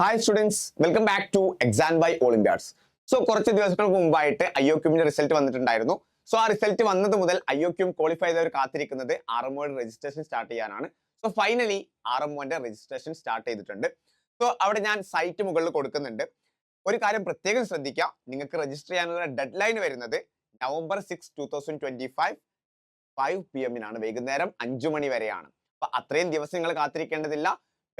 Hi students, welcome back to exam by olympiads. So കുറച്ച് ദിവസങ്ങൾക്ക് മുമ്പായിട്ട് IOQമിന്റെ റിസൾട്ട് വന്നിട്ടുണ്ടായിരുന്നു. സോ ആ റിസൾട്ട് വന്നത് മുതൽ IOQm ക്വാളിഫൈ ചെയ്തവർ കാത്തിരിക്കുന്നത് RMOയുടെ രജിസ്ട്രേഷൻ സ്റ്റാർട്ട് ചെയ്യാനാണ്. സോ ഫൈനലി RMOന്റെ രജിസ്ട്രേഷൻ സ്റ്റാർട്ട് ചെയ്തിട്ടുണ്ട്. സോ അവിടെ ഞാൻ സൈറ്റ് മുകളിൽ കൊടുക്കുന്നുണ്ട്. ഒരു കാര്യം പ്രത്യേകം ശ്രദ്ധിക്കുക, നിങ്ങൾക്ക് രജിസ്റ്റർ ചെയ്യാനുള്ള ഡെഡ് ലൈൻ വരുന്നത് November 6, 2025 5 PM വൈകുന്നേരം 5 മണി വരെയാണ്. അപ്പൊ അത്രയും ദിവസം നിങ്ങൾ കാത്തിരിക്കേണ്ടതില്ല.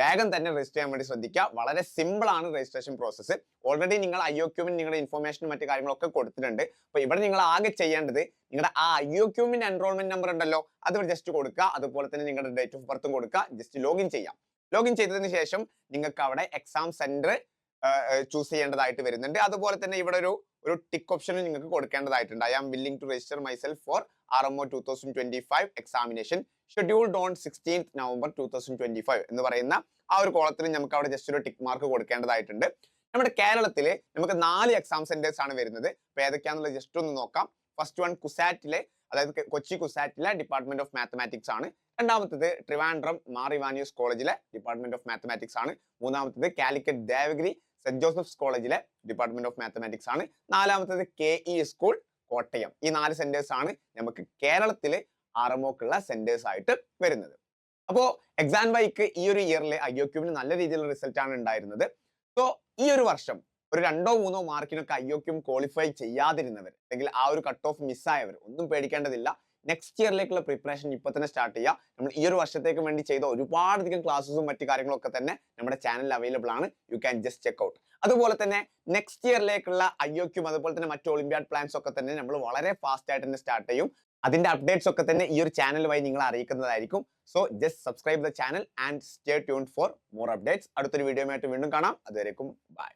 വേഗം തന്നെ രജിസ്റ്റർ ചെയ്യാൻ വേണ്ടി ശ്രദ്ധിക്കുക. വളരെ സിമ്പിൾ ആണ് രജിസ്ട്രേഷൻ പ്രോസസ്സ്. ഓൾറെഡി നിങ്ങൾ IOQമിന് നിങ്ങളുടെ ഇൻഫർമേഷനും മറ്റു കാര്യങ്ങളൊക്കെ കൊടുത്തിട്ടുണ്ട്. അപ്പൊ ഇവിടെ നിങ്ങൾ ആകെ ചെയ്യേണ്ടത് നിങ്ങളുടെ ആ IOQമിന്റെ എൻറോൾമെന്റ് നമ്പർ ഉണ്ടല്ലോ, അത് ജസ്റ്റ് കൊടുക്കുക. അതുപോലെ തന്നെ നിങ്ങളുടെ ഡേറ്റ് ഓഫ് ബർത്തും കൊടുക്കുക. ജസ്റ്റ് ലോഗിൻ ചെയ്യാം. ലോഗിൻ ചെയ്തതിന് ശേഷം നിങ്ങൾക്ക് അവിടെ എക്സാം സെന്റർ ചൂസ് ചെയ്യേണ്ടതായിട്ട് വരുന്നുണ്ട്. അതുപോലെ തന്നെ ഇവിടെ ഒരു ടിക്ക് ഓപ്ഷനും നിങ്ങൾക്ക് കൊടുക്കേണ്ടതായിട്ടുണ്ട്. I am willing to register myself for RMO 2025 examination scheduled on 16th November 2025 എന്ന് പറയുന്ന ആ ഒരു കോളത്തിൽ നമുക്ക് അവിടെ ജസ്റ്റ് ഒരു ടിക്ക് മാർക്ക് കൊടുക്കേണ്ടതായിട്ടുണ്ട്. നമ്മുടെ കേരളത്തിൽ നമുക്ക് 4 എക്സാം സെന്റേഴ്സ് ആണ് വരുന്നത്. അപ്പൊ ഏതൊക്കെയാണെന്നുള്ളത് ജസ്റ്റ് ഒന്ന് നോക്കാം. ഫസ്റ്റ് വൺ കുസാറ്റിലെ, അതായത് കൊച്ചി കുസാറ്റിലെ ഡിപ്പാർട്ട്മെന്റ് ഓഫ് മാത്തമാറ്റിക്സ് ആണ്. രണ്ടാമത്തേത് ട്രിവാൻഡ്രം മാർ ഇവാനിയോസ് കോളേജിലെ ഡിപ്പാർട്ട്മെന്റ് ഓഫ് മാത്തമാറ്റിക്സ് ആണ്. മൂന്നാമത്തേത് കാലിക്കറ്റ് ദേവഗിരി സെന്റ് ജോസഫ്സ് കോളേജിലെ ഡിപ്പാർട്ട്മെന്റ് ഓഫ് മാത്തമാറ്റിക്സ് ആണ്. നാലാമത്തേത് KE സ്കൂൾ കോട്ടയം. ഈ 4 സെന്റേഴ്സ് ആണ് നമുക്ക് കേരളത്തിലെ RMOക്കുള്ള സെന്റേഴ്സ് ആയിട്ട് വരുന്നത്. അപ്പോ എക്സാം വൈക്ക് ഈ ഒരു ഇയറിലെ IOQമിന് നല്ല രീതിയിലുള്ള റിസൾട്ട് ആണ് ഉണ്ടായിരുന്നത്. സോ ഈ ഒരു വർഷം ഒരു 2-3 മാർക്കിനൊക്കെ IOQm ക്വാളിഫൈ ചെയ്യാതിരുന്നവർ അല്ലെങ്കിൽ ആ ഒരു കട്ട് ഓഫ് മിസ്സായവർ ഒന്നും പേടിക്കേണ്ടതില്ല. നെക്സ്റ്റ് ഇയറിലേക്കുള്ള പ്രിപ്പറേഷൻ ഇപ്പൊ തന്നെ സ്റ്റാർട്ട് ചെയ്യുക. നമ്മൾ ഈ ഒരു വർഷത്തേക്ക് വേണ്ടി ചെയ്ത ഒരുപാടധികം ക്ലാസ്സും മറ്റു കാര്യങ്ങളൊക്കെ തന്നെ നമ്മുടെ ചാനലിൽ അവൈലബിൾ ആണ്. You can just check out. അതുപോലെ തന്നെ നെക്സ്റ്റ് ഇയറിലേക്കുള്ള IOQm അതുപോലെ തന്നെ മറ്റു ഒളിമ്പ്യാഡ് പ്ലാൻസ് ഒക്കെ തന്നെ നമ്മൾ വളരെ ഫാസ്റ്റ് ആയിട്ട് തന്നെ സ്റ്റാർട്ട് ചെയ്യും. അതിന്റെ അപ്ഡേറ്റ്സ് ഒക്കെ തന്നെ ഈ ഒരു ചാനൽ വഴി നിങ്ങൾ അറിയിക്കുന്നതായിരിക്കും. So just subscribe the channel and stay tuned for more updates. അടുത്തൊരു വീഡിയോ ആയിട്ട് വീണ്ടും കാണാം. അതുവരേക്കും ബൈ.